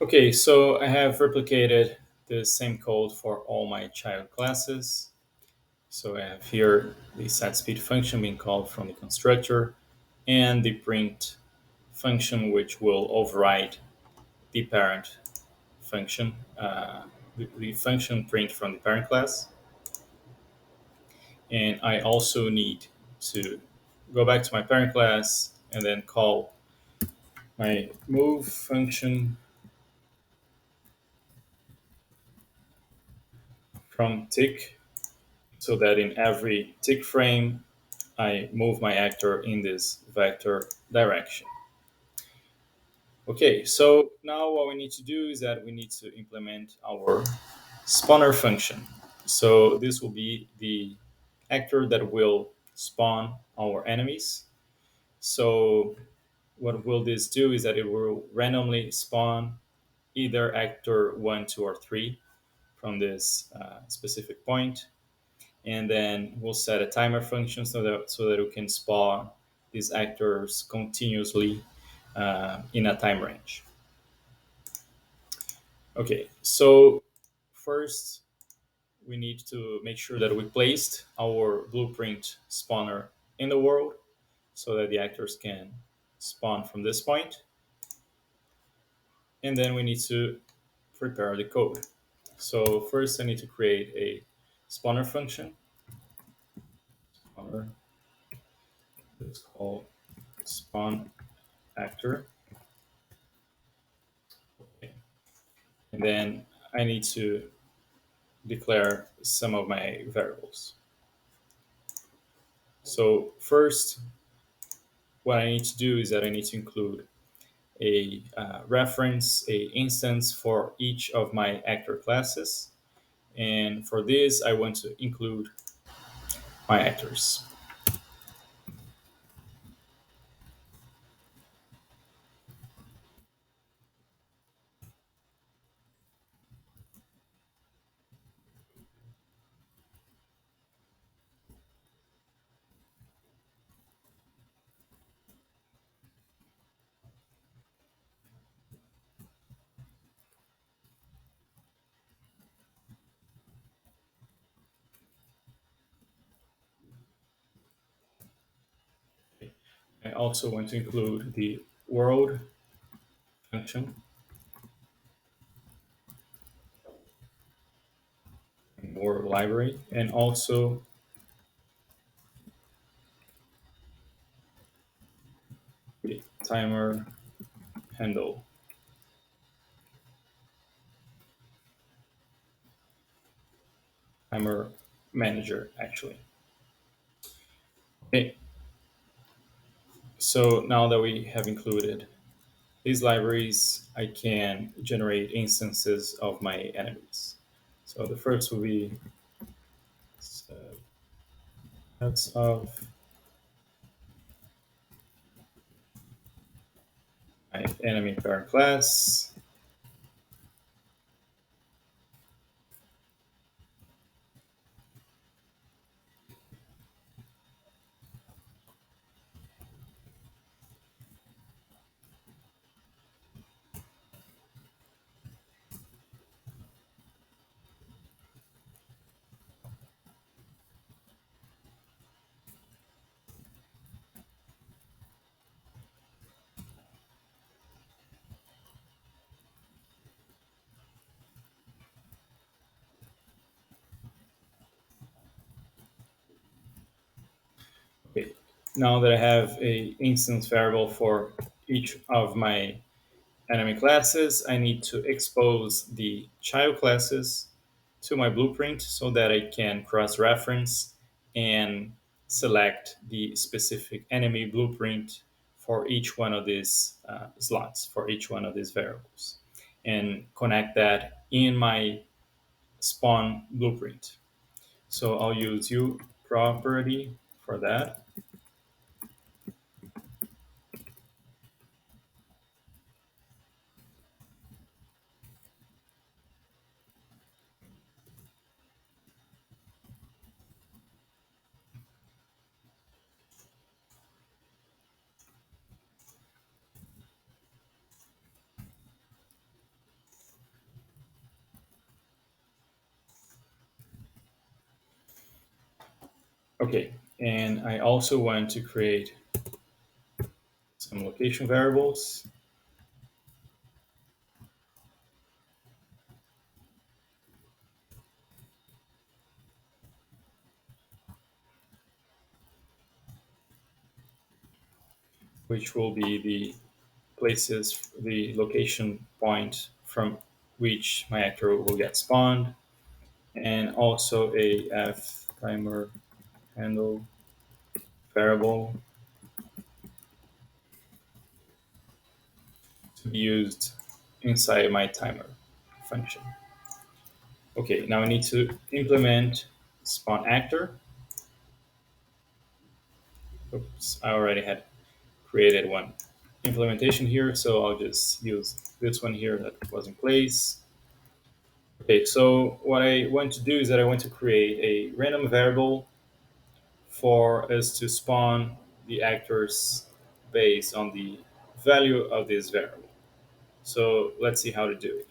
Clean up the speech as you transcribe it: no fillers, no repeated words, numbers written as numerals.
Okay, so I have replicated the same code for all my child classes. So I have here the set speed function being called from the constructor and the print function which will override the parent function, the function print from the parent class. And I also need to go back to my parent class and then call my move function from tick so that in every tick frame I move my actor in this vector direction. Okay, so now what we need to do is that we need to implement our spawner function. So this will be the actor that will spawn our enemies. So what will this do is that it will randomly spawn either actor 1, 2, or 3 from this specific point, and then we'll set a timer function so that we can spawn these actors continuously in a time range. Okay, so first we need to make sure that we placed our blueprint spawner in the world so that the actors can spawn from this point, and then we need to prepare the code. So first I need to create a spawner function. Spawner is called spawn actor. Okay. And then I need to declare some of my variables. So first, what I need to do is that I need to include a reference, a instance for each of my actor classes. And for this, I want to include my actors. I also want to include the world function, world library, and also the timer handle, timer manager actually. Okay, so now that we have included these libraries, I can generate instances of my enemies. So the first will be sets of my enemy parent class. Okay. Now that I have a instance variable for each of my enemy classes, I need to expose the child classes to my blueprint so that I can cross-reference and select the specific enemy blueprint for each one of these slots, for each one of these variables, and connect that in my spawn blueprint. So I'll use u property for that. Okay, and I also want to create some location variables, which will be the places, the location point from which my actor will get spawned, and also a f timer handle variable to be used inside my timer function. Okay, now I need to implement spawn actor. Oops, I already had created one implementation here, so I'll just use this one here that was in place. Okay, so what I want to do is that I want to create a random variable for us to spawn the actors based on the value of this variable. So let's see how to do it.